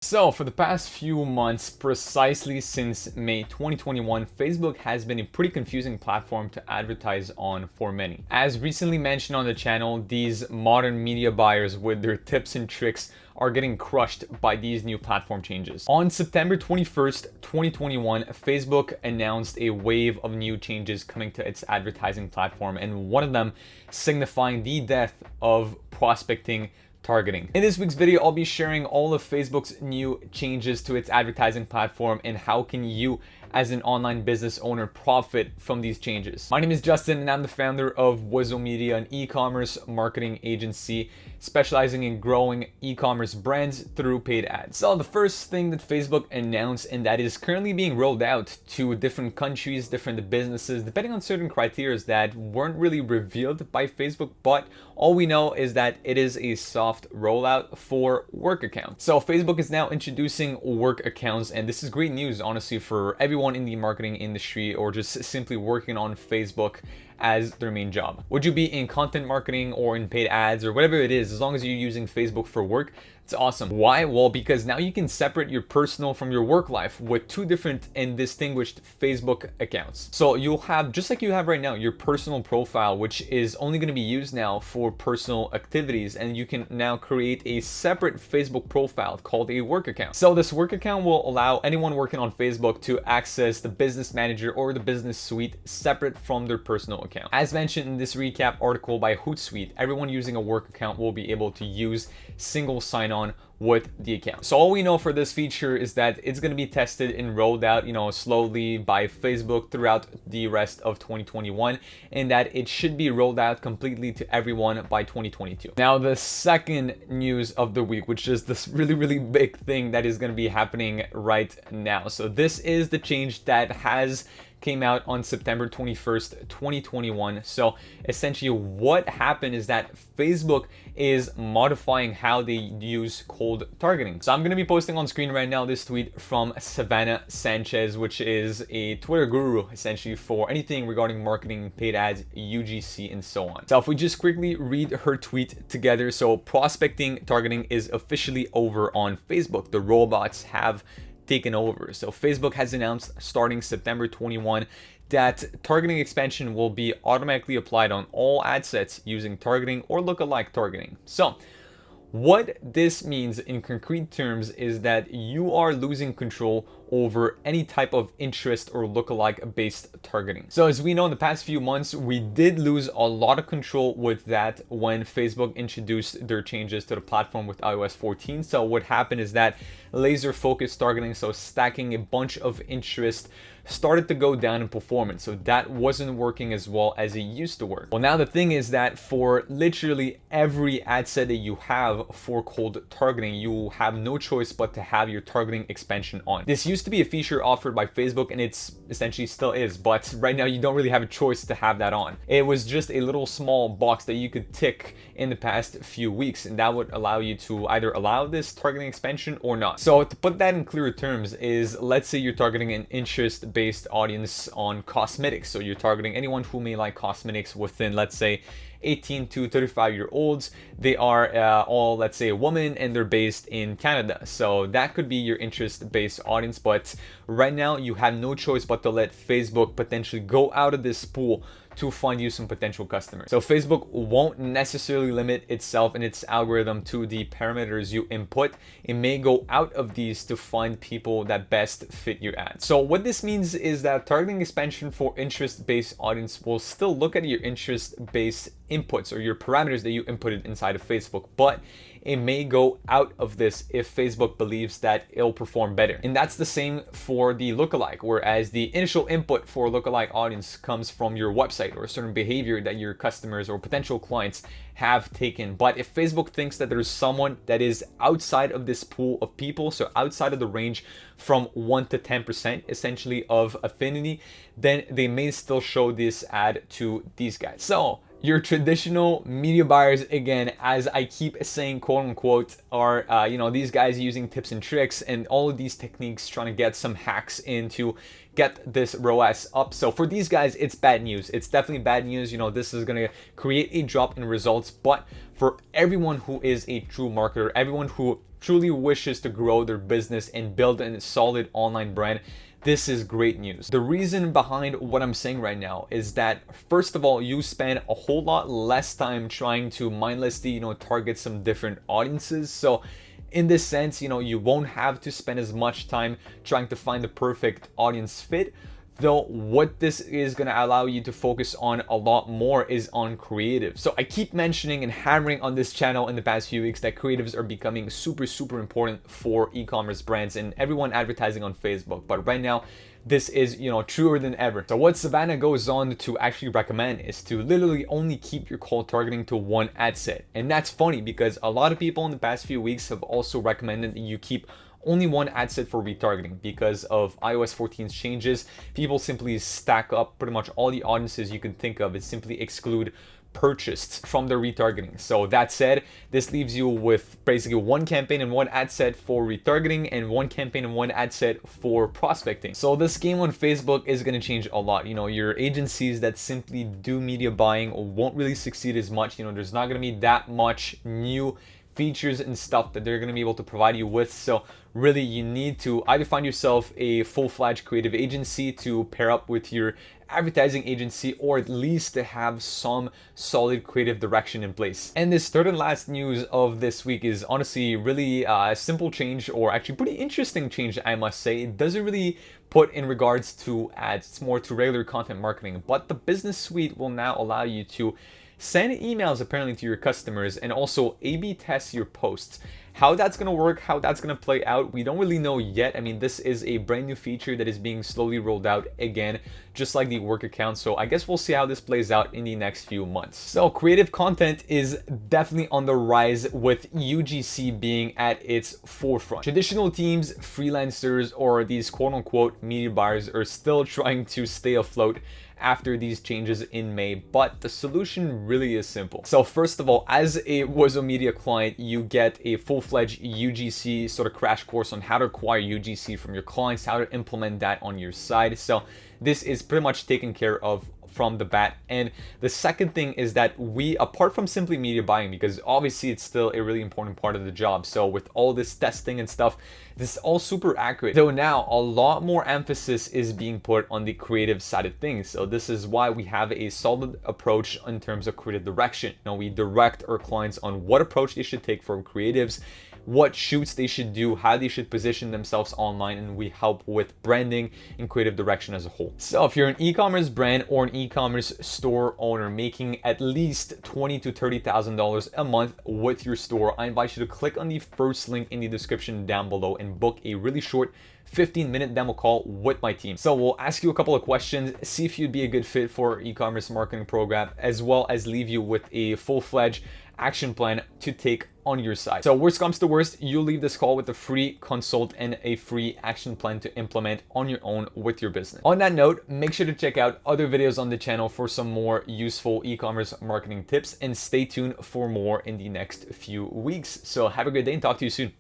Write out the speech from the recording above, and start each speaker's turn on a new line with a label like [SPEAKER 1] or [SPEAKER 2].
[SPEAKER 1] So, for the past few months, precisely since May 2021, Facebook has been a pretty confusing platform to advertise on for many. As recently mentioned on the channel, these modern media buyers with their tips and tricks are getting crushed by these new platform changes. On September 21st, 2021, Facebook announced a wave of new changes coming to its advertising platform, and one of them signifying the death of prospecting targeting. In this week's video, I'll be sharing all of Facebook's new changes to its advertising platform and how can you as an online business owner profit from these changes. My name is Justin and I'm the founder of Wizo Media, an e-commerce marketing agency specializing in growing e-commerce brands through paid ads. So the first thing that Facebook announced, and that is currently being rolled out to different countries, different businesses, depending on certain criteria that weren't really revealed by Facebook, but all we know is that it is a soft rollout for work accounts. So Facebook is now introducing work accounts, and this is great news, honestly, for everyone in the marketing industry or just simply working on Facebook as their main job. Would you be in content marketing or in paid ads or whatever it is, as long as you're using Facebook for work, it's awesome. Why? Well, because now you can separate your personal from your work life with two different and distinguished Facebook accounts. So you'll have, just like you have right now, your personal profile, which is only going to be used now for personal activities, and you can now create a separate Facebook profile called a work account. So this work account will allow anyone working on Facebook to access the business manager or the business suite separate from their personal account. As mentioned in this recap article by Hootsuite, everyone using a work account will be able to use single sign-on with the account. So all we know for this feature is that it's going to be tested and rolled out, slowly by Facebook throughout the rest of 2021, and that it should be rolled out completely to everyone by 2022. Now, the second news of the week, which is this really big thing that is going to be happening right now. So this is the change that came out on September 21st, 2021. So essentially what happened is that Facebook is modifying how they use cold targeting. So I'm going to be posting on screen right now this tweet from Savannah Sanchez, which is a Twitter guru essentially for anything regarding marketing, paid ads, UGC, and so on. So if we just quickly read her tweet together. So prospecting targeting is officially over on Facebook. The robots have taken over. So Facebook has announced starting September 21 that targeting expansion will be automatically applied on all ad sets using targeting or lookalike targeting. So what this means in concrete terms is that you are losing control over any type of interest or lookalike based targeting. So as we know, in the past few months, we did lose a lot of control with that when Facebook introduced their changes to the platform with iOS 14. So what happened is that laser focused targeting, so stacking a bunch of interest, started to go down in performance. So that wasn't working as well as it used to work. Well, now the thing is that for literally every ad set that you have for cold targeting, you have no choice but to have your targeting expansion on. This used to be a feature offered by Facebook, and it's essentially still is, but right now you don't really have a choice to have that on. It was just a little small box that you could tick in the past few weeks, and that would allow you to either allow this targeting expansion or not. So to put that in clearer terms is, let's say you're targeting an interest-based audience on cosmetics. So you're targeting anyone who may like cosmetics within, let's say, 18 to 35-year-olds. They are all, let's say, a woman, and they're based in Canada. So that could be your interest-based audience. But right now, you have no choice but to let Facebook potentially go out of this pool to find you some potential customers. So Facebook won't necessarily limit itself and its algorithm to the parameters you input. It may go out of these to find people that best fit your ad. So what this means is that targeting expansion for interest-based audience will still look at your interest-based inputs or your parameters that you inputted inside of Facebook, but it may go out of this if Facebook believes that it'll perform better. And that's the same for the lookalike, whereas the initial input for lookalike audience comes from your website or a certain behavior that your customers or potential clients have taken. But if Facebook thinks that there's someone that is outside of this pool of people, so outside of the range from 1 to 10% essentially of affinity, then they may still show this ad to these guys. So your traditional media buyers, again, as I keep saying, quote unquote, are these guys using tips and tricks and all of these techniques trying to get some hacks in to get this ROAS up. So for these guys, it's bad news. It's definitely bad news. This is going to create a drop in results. But for everyone who is a true marketer, everyone who truly wishes to grow their business and build a solid online brand, this is great news. The reason behind what I'm saying right now is that, first of all, you spend a whole lot less time trying to mindlessly, target some different audiences. So in this sense, you won't have to spend as much time trying to find the perfect audience fit. Though what this is going to allow you to focus on a lot more is on creative. So I keep mentioning and hammering on this channel in the past few weeks that creatives are becoming super, super important for e-commerce brands and everyone advertising on Facebook. But right now, this is, truer than ever. So what Savannah goes on to actually recommend is to literally only keep your cold targeting to one ad set. And that's funny because a lot of people in the past few weeks have also recommended that you keep only one ad set for retargeting because of iOS 14's changes. People simply stack up pretty much all the audiences you can think of and simply exclude purchased from the retargeting. So that said, this leaves you with basically one campaign and one ad set for retargeting and one campaign and one ad set for prospecting. So this game on Facebook is going to change a lot. Your agencies that simply do media buying won't really succeed as much. There's not going to be that much new features and stuff that they're going to be able to provide you with. So really, you need to either find yourself a full-fledged creative agency to pair up with your advertising agency, or at least to have some solid creative direction in place. And this third and last news of this week is honestly really a simple change, or actually pretty interesting change, I must say. It doesn't really put in regards to ads, it's more to regular content marketing, but the business suite will now allow you to send emails apparently to your customers and also A/B test your posts. How that's going to work, how that's going to play out, we don't really know yet. I mean, this is a brand new feature that is being slowly rolled out again, just like the work account. So I guess we'll see how this plays out in the next few months. So creative content is definitely on the rise with UGC being at its forefront. Traditional teams, freelancers, or these quote unquote media buyers are still trying to stay afloat after these changes in May, but the solution really is simple. So first of all, as a Wizo Media client, you get a full-fledged UGC sort of crash course on how to acquire UGC from your clients, how to implement that on your side. So this is pretty much taken care of from the bat. And the second thing is that we, apart from simply media buying, because obviously it's still a really important part of the job, so with all this testing and stuff, this is all super accurate. Though now a lot more emphasis is being put on the creative side of things. So this is why we have a solid approach in terms of creative direction. We direct our clients on what approach they should take for creatives, what shoots they should do, how they should position themselves online, and we help with branding and creative direction as a whole. So if you're an e-commerce brand or an e-commerce store owner making at least $20,000 to $30,000 a month with your store, I invite you to click on the first link in the description down below and book a really short 15-minute demo call with my team. So we'll ask you a couple of questions, see if you'd be a good fit for our e-commerce marketing program, as well as leave you with a full-fledged action plan to take on your side. So worst comes to worst, you'll leave this call with a free consult and a free action plan to implement on your own with your business. On that note, make sure to check out other videos on the channel for some more useful e-commerce marketing tips, and stay tuned for more in the next few weeks. So have a good day and talk to you soon.